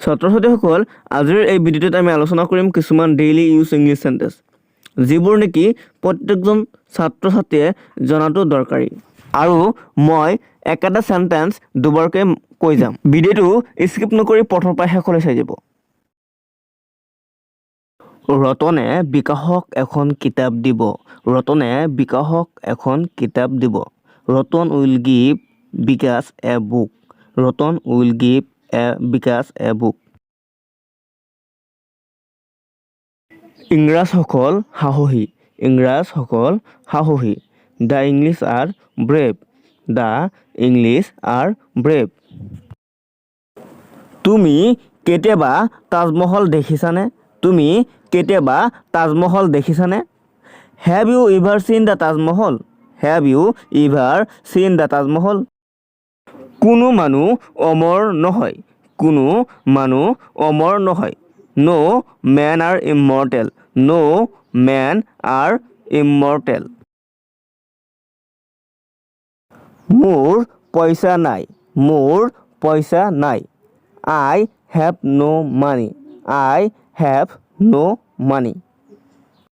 ছাত্ৰ ছাত্ৰীসকল আজিৰ এই ভিডিঅ'টোত আমি আলোচনা কৰিম কিছুমান ডেইলি ইউজ ইংলিছ সেন্টেন্স যিবোৰ নেকি প্ৰত্যেকজন ছাত্ৰ ছাত্ৰীয়ে জনাটো দৰকাৰী আৰু মই একেটা সেন্টেন্স দুবাৰকৈ কৈ যাম ভিডিঅ'টো স্কিপ নকৰি প্ৰথমৰ পৰা শেষলৈ চাই যাব ৰতনে বিকাশক এখন কিতাপ দিব ৰতনে বিকাশক এখন কিতাপ দিব Ratan will give Bikash a book Ratan will give Bikash a book ইংৰাজসকল সাহসী ইংৰাজসকল সাহসী the English are brave the English are brave তুমি কেতিয়াবা তাজমহল দেখিছানে তুমি কেতিয়াবা তাজমহল দেখিছানে have you ever seen the Taj Mahal have you ever seen the Taj Mahal কোনো মানুহ অমৰ নহয় কোনো মানুহ অমৰ নহয় no men are immortal no men are immortal মোৰ পইচা নাই মোৰ পইচা নাই আই have no money I have no money